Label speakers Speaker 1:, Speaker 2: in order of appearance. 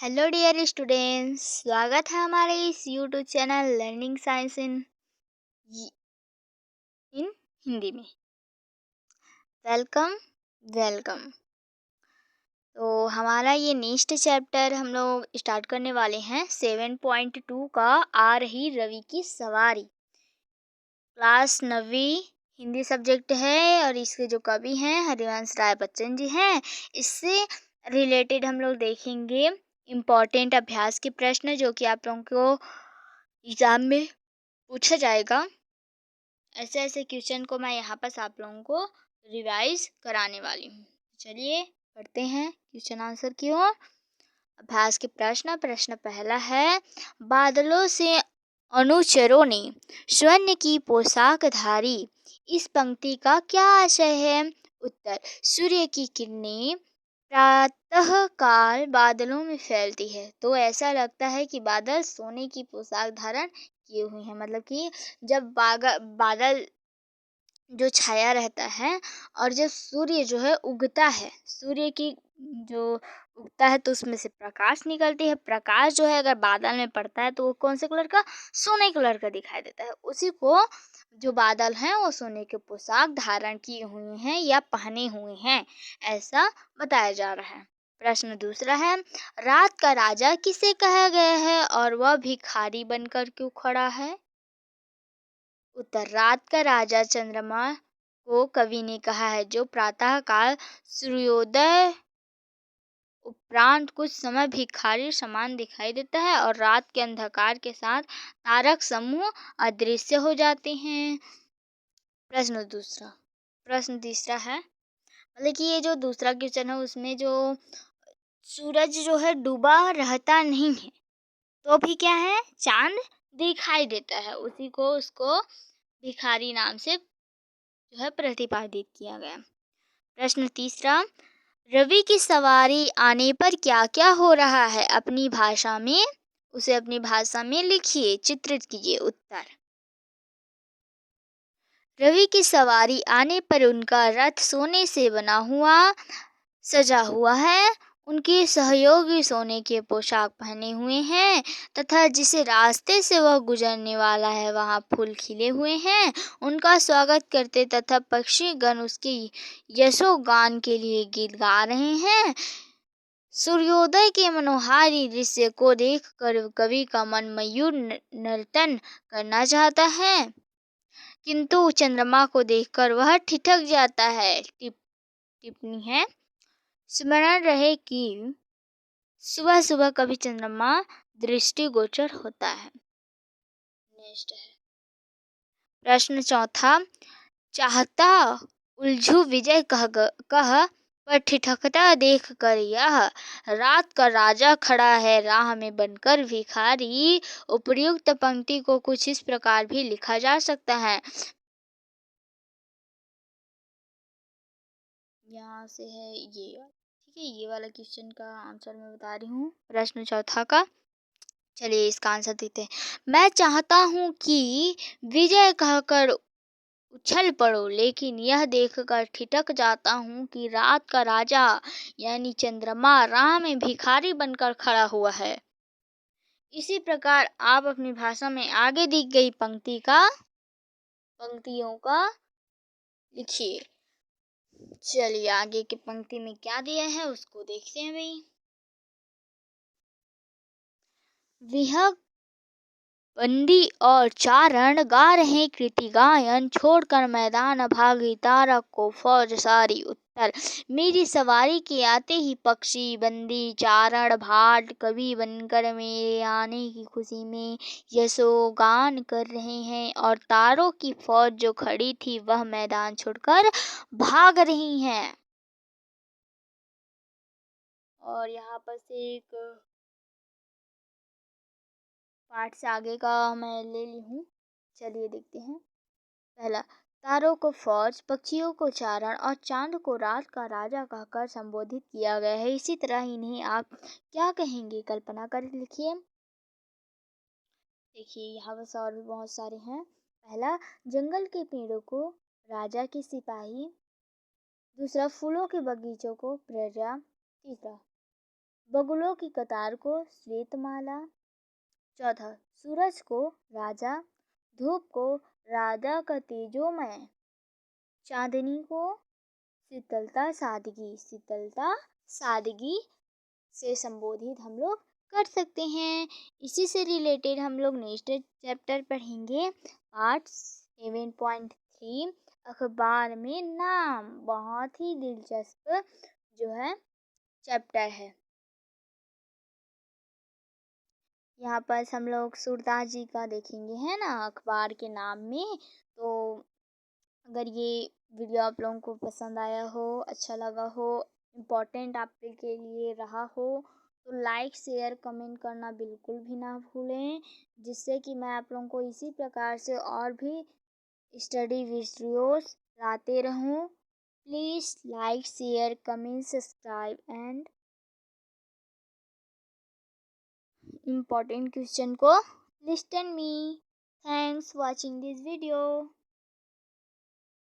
Speaker 1: Hello dear students, स्वागत है हमारे इस यूट्यूब चैनल लर्निंग साइंस इन हिंदी में। Welcome welcome. तो हमारा ये नेक्स्ट चैप्टर हम लोग स्टार्ट करने वाले हैं 7.2 का आ रही रवि की सवारी। क्लास 9वीं हिंदी सब्जेक्ट है और इसके जो कवि हैं हरिवंश राय बच्चन जी हैं। इससे रिलेटेड हम लोग देखेंगे इम्पॉर्टेंट अभ्यास के प्रश्न जो कि आप लोगों को एग्जाम में पूछा जाएगा। ऐसे ऐसे क्वेश्चन को मैं यहाँ पर आप लोगों को रिवाइज कराने वाली हूँ। चलिए पढ़ते हैं क्वेश्चन आंसर की ओर। अभ्यास के प्रश्न पहला है, बादलों से अनुचरों ने स्वर्ण की पोशाक धारी, इस पंक्ति का क्या आशय है? उत्तर, सूर्य की किरणें प्रातः काल बादलों में फैलती है तो ऐसा लगता है कि बादल सोने की पोशाक धारण किए हुए हैं। मतलब कि जब बादल जो छाया रहता है और जब सूर्य जो है उगता है, सूर्य की जो उगता है तो उसमें से प्रकाश निकलती है। प्रकाश जो है अगर बादल में पड़ता है तो वो कौन से कलर का? सोने कलर का दिखाई देता है। उसी को जो बादल हैं वो सोने के पोशाक धारण किए हुए हैं या पहने हुए हैं, ऐसा बताया जा रहा है। प्रश्न दूसरा है, रात का राजा किसे कहा गया है और वह भिखारी बनकर क्यों खड़ा है? उत्तर, रात का राजा चंद्रमा को कवि ने कहा है जो प्रातः काल सूर्योदय उपरांत कुछ समय भिखारी समान दिखाई देता है और रात के अंधकार के साथ तारक समूह अदृश्य हो जाते हैं। प्रश्न तीसरा है, मतलब कि ये जो दूसरा क्वेश्चन है उसमें जो सूरज जो है डूबा रहता नहीं है तो भी क्या है, चांद दिखाई देता है। उसी को उसको भिखारी नाम से जो है प्रतिपादित किया गया। प्रश्न तीसरा, रवि की सवारी आने पर क्या क्या हो रहा है? अपनी भाषा में लिखिए, चित्रित कीजिए। उत्तर, रवि की सवारी आने पर उनका रथ सोने से बना हुआ सजा हुआ है। उनके सहयोगी सोने के पोशाक पहने हुए हैं तथा जिस रास्ते से वह गुजरने वाला है वहाँ फूल खिले हुए हैं। उनका स्वागत करते तथा पक्षीगण उसके यशोगान के लिए गीत गा रहे हैं। सूर्योदय के मनोहारी दृश्य को देखकर कवि का मन मयूर नर्तन करना चाहता है, किंतु चंद्रमा को देखकर वह ठिठक जाता है। टिप्पणी है, स्मरण रहे कि सुबह सुबह कभी चंद्रमा दृष्टिगोचर होता है। नेक्स्ट है प्रश्न चौथा, चाहता उलझू विजय कह पर ठिठकता देख कर यह, रात का राजा खड़ा है राह में बनकर भिखारी। उपर्युक्त पंक्ति को कुछ इस प्रकार भी लिखा जा सकता है। यहाँ से है ये, ठीक है। ये वाला क्वेश्चन का आंसर मैं बता रही हूँ प्रश्न चौथा का। चलिए इसका आंसर देते हैं। मैं चाहता हूँ कि विजय कहकर उछल पड़ो, लेकिन यह देखकर ठिठक जाता हूँ कि रात का राजा यानी चंद्रमा राह में भिखारी बनकर खड़ा हुआ है। इसी प्रकार आप अपनी भाषा में आगे दी गई पंक्तियों का लिखिए। चलिए आगे की पंक्ति में क्या दिया है उसको देखते हैं भाई। विहग बंदी और चारण गा रहे कृति गायन, छोड़कर मैदान भागी तारक को फौज सारी। उत्तर, मेरी सवारी के आते ही पक्षी बंदी चारण भाट कवि बनकर मेरे आने की खुशी में यशोगान कर रहे हैं और तारों की फौज जो खड़ी थी वह मैदान छोड़कर भाग रही हैं। और यहाँ पर से एक पार्ट से आगे का मैं ले ली हूँ। चलिए देखते हैं। पहला, तारों को फौज, पक्षियों को चारण और चांद को रात का राजा कहकर संबोधित किया गया है। इसी तरह इन्हें आप क्या कहेंगे? कल्पना कर लिखिए। देखिए यहाँ बस और भी बहुत सारे हैं। पहला, जंगल के पेड़ों को राजा के सिपाही। दूसरा, फूलों के बगीचों को प्रजा। तीसरा, बगुलों की कतार को श्वेतमाला। चौथा, सूरज को राजा, धूप को राजा का तेजोमय, चांदनी को शीतलता सादगी, शीतलता सादगी से संबोधित हम लोग कर सकते हैं। इसी से रिलेटेड हम लोग नेक्स्ट चैप्टर पढ़ेंगे पार्ट 7.3 अखबार में नाम। बहुत ही दिलचस्प जो है चैप्टर है। यहाँ पर हम लोग सूरदास जी का देखेंगे, है ना, अखबार के नाम में। तो अगर ये वीडियो आप लोगों को पसंद आया हो, अच्छा लगा हो, इम्पोर्टेंट आपके लिए रहा हो, तो लाइक शेयर कमेंट करना बिल्कुल भी ना भूलें, जिससे कि मैं आप लोगों को इसी प्रकार से और भी स्टडी वीडियोस लाते रहूं। Please like share comment subscribe and important question को list me. Thanks watching this video.